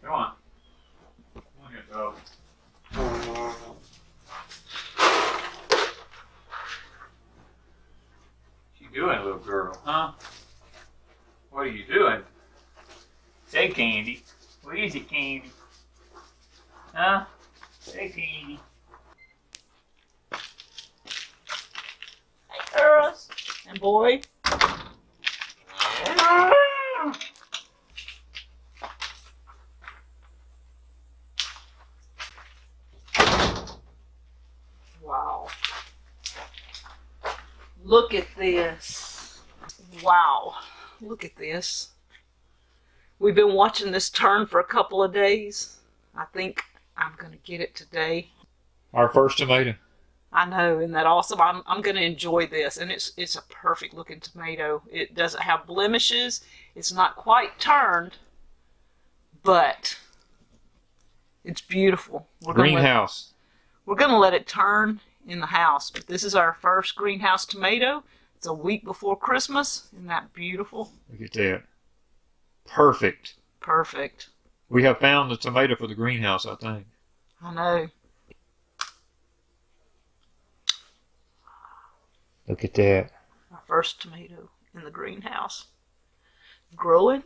Come on. Come on here, dog. What you doing, little girl, huh? What are you doing? Say, Candy. What is it, Candy? Huh? Say, Candy. Hey, girls and boy. Wow. Look at this. Wow. Look at this. We've been watching this turn for a couple of days. I think I'm going to get it today. Our first tomato. I know, isn't that awesome? I'm going to enjoy this, and it's a perfect looking tomato. It doesn't have blemishes. It's not quite turned, but it's beautiful. Greenhouse. We're going to let it turn in the house, but this is our first greenhouse tomato. It's a week before Christmas. Isn't that beautiful? Look at that. Perfect. Perfect. We have found the tomato for the greenhouse, I think. I know. Look at that. Our first tomato in the greenhouse. Growing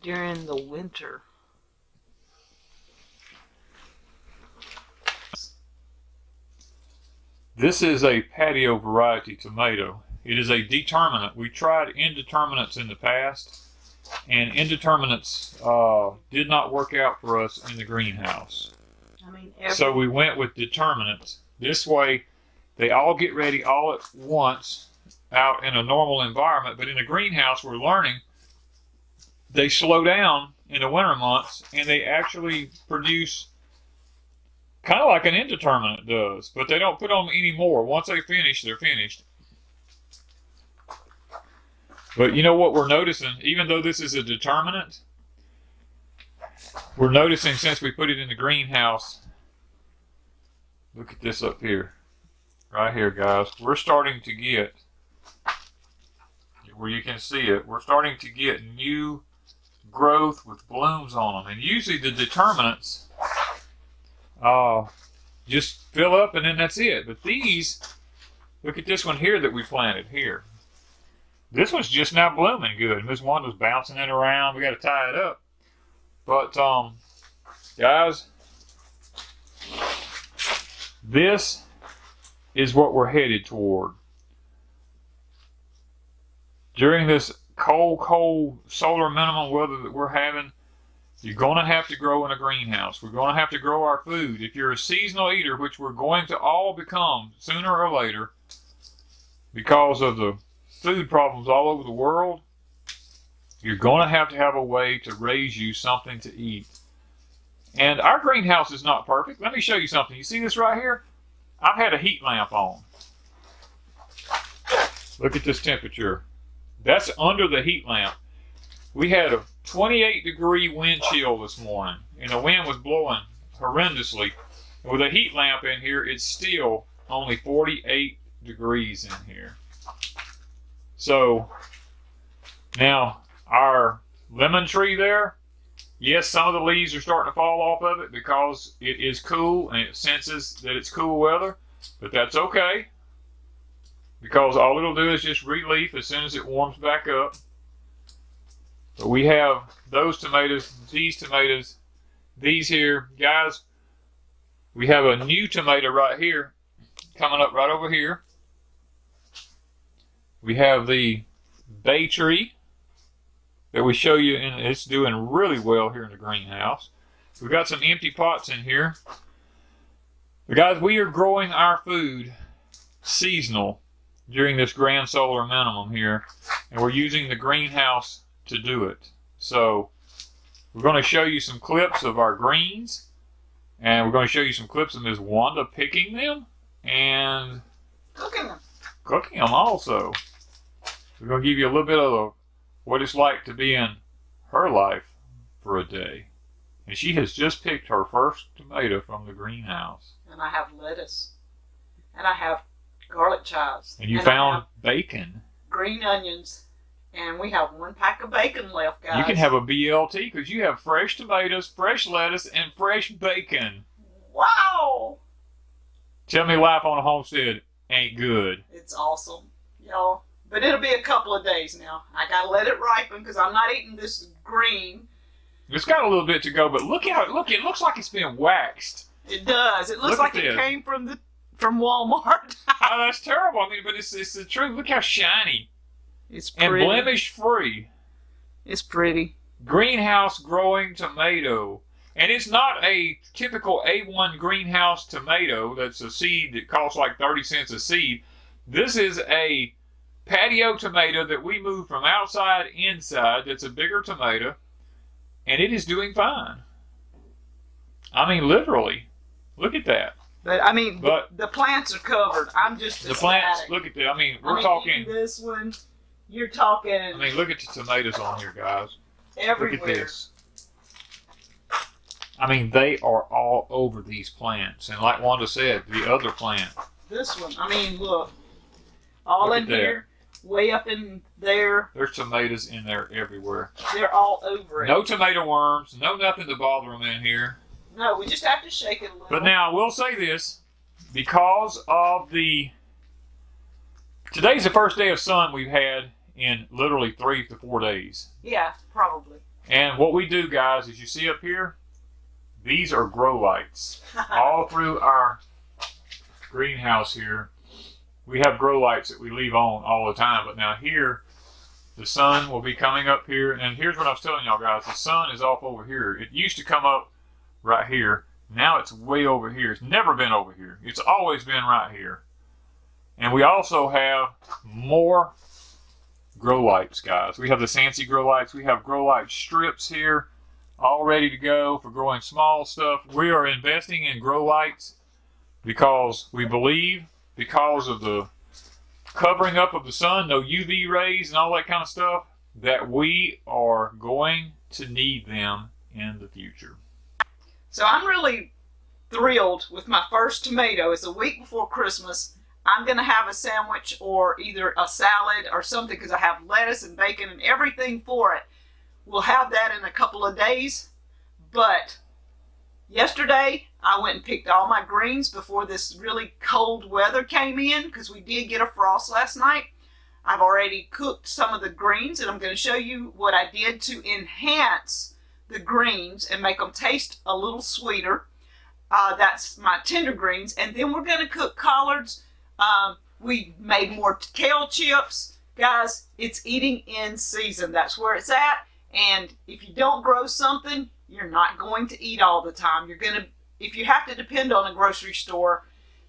during the winter. This is a patio variety tomato. It is a determinate. We tried indeterminates in the past, and indeterminates did not work out for us in the greenhouse. So we went with determinates. This way, they all get ready all at once out in a normal environment, but in a greenhouse, we're learning they slow down in the winter months, and they actually produce kind of like an indeterminate does, but they don't put on any more. Once they finish, they're finished. But you know what we're noticing? Even though this is a determinate, we're noticing since we put it in the greenhouse, look at this up here. Right here, guys. We're starting to get, where you can see it, we're starting to get new growth with blooms on them. And usually the determinants just fill up and then that's it. But these, look at this one here that we planted here. This one's just now blooming good. Miss Wanda's bouncing it around. We got to tie it up. But, guys, this is what we're headed toward. During this cold solar minimum weather that we're having, you're going to have to grow in a greenhouse. We're going to have to grow our food. If you're a seasonal eater, which we're going to all become sooner or later because of the food problems all over the world, you're going to have a way to raise you something to eat. And our greenhouse is not perfect. Let me show you something. You see this right here? I've had a heat lamp on. Look at this temperature. That's under the heat lamp. We had a 28-degree wind chill this morning, and the wind was blowing horrendously. And with a heat lamp in here, it's still only 48 degrees in here. So, now, our lemon tree there, yes, some of the leaves are starting to fall off of it because it is cool and it senses that it's cool weather, but that's okay because all it'll do is just re-leaf as soon as it warms back up. But we have those tomatoes, these here. Guys, we have a new tomato right here coming up right over here. We have the bay tree that we show you, and it's doing really well here in the greenhouse. We've got some empty pots in here. But guys, we are growing our food seasonal during this grand solar minimum here, and we're using the greenhouse to do it. So we're going to show you some clips of our greens, and we're going to show you some clips of Miss Wanda picking them and cooking them also. We're going to give you a little bit of what it's like to be in her life for a day. And she has just picked her first tomato from the greenhouse. And I have lettuce. And I have garlic chives. And you found bacon. Green onions And we have 1 pack of bacon left, guys. You can have a BLT because you have fresh tomatoes, fresh lettuce, and fresh bacon. Wow! Tell me life on a homestead ain't good. It's awesome, y'all. But it'll be a couple of days now. I gotta let it ripen because I'm not eating this green. It's got a little bit to go, but look how it looks like it's been waxed. It does. It looks Look like at it this. came from Walmart. Oh, that's terrible. I mean, but it's the truth. Look how shiny It's and pretty. blemish free. It's pretty. Greenhouse growing tomato. And it's not a typical A1 greenhouse tomato that's a seed that costs like 30 cents a seed. This is a patio tomato that we moved from outside inside. That's a bigger tomato. And it is doing fine. I mean, literally. Look at that. But I mean, But the plants are covered. I'm just the plants, ecstatic. look at that. I mean, we're I mean, talking. even this one. You're talking I mean, look at the tomatoes on here, guys. everywhere. Look at this. I mean, they are all over these plants. And like Wanda said, the other plant. This one. I mean, look. All Look in at that. here, way up in there. There's tomatoes in there everywhere. They're all over it. No tomato worms. No nothing to bother them in here. No, we just have to shake it a little. But now, I will say this. Because of today's the first day of sun we've had in literally 3 to 4 days. Yeah, probably. And what we do, guys, is you see up here, these are grow lights. All through our greenhouse here, we have grow lights that we leave on all the time. But now here, the sun will be coming up here. And here's what I was telling y'all, guys. The sun is off over here. It used to come up right here. Now it's way over here. It's never been over here. It's always been right here. And we also have more grow lights, guys. We have the Sansi grow lights. We have grow light strips here, all ready to go for growing small stuff. We are investing in grow lights because we believe, because of the covering up of the sun, no UV rays and all that kind of stuff, that we are going to need them in the future. So I'm really thrilled with my first tomato. It's a week before Christmas. I'm going to have a sandwich or either a salad or something because I have lettuce and bacon and everything for it. We'll have that in a couple of days. But yesterday, I went and picked all my greens before this really cold weather came in because we did get a frost last night. I've already cooked some of the greens and I'm going to show you what I did to enhance the greens and make them taste a little sweeter. That's my tender greens. And then we're going to cook collards. We made more kale chips. Guys, it's eating in season. That's where it's at. And if you don't grow something, you're not going to eat all the time. If you have to depend on a grocery store,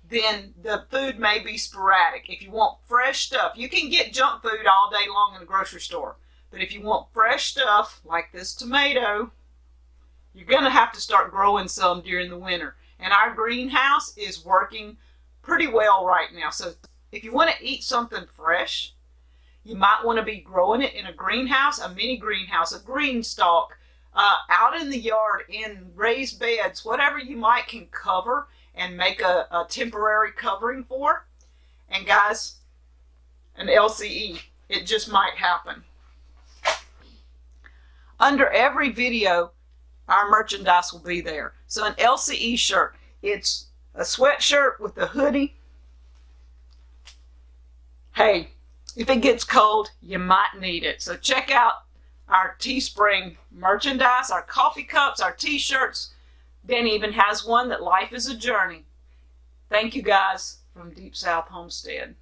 then the food may be sporadic. If you want fresh stuff, you can get junk food all day long in a grocery store. But if you want fresh stuff, like this tomato, you're going to have to start growing some during the winter. And our greenhouse is working pretty well right now. So if you want to eat something fresh, you might want to be growing it in a greenhouse, a mini greenhouse, a green stalk, out in the yard, in raised beds, whatever you might can cover and make a temporary covering for. And guys, an LCE, it just might happen. Under every video, our merchandise will be there. So an LCE shirt, it's a sweatshirt with a hoodie. Hey, if it gets cold, you might need it. So check out our Teespring merchandise, our coffee cups, our t-shirts. Danny even has one that life is a journey. Thank you guys from Deep South Homestead.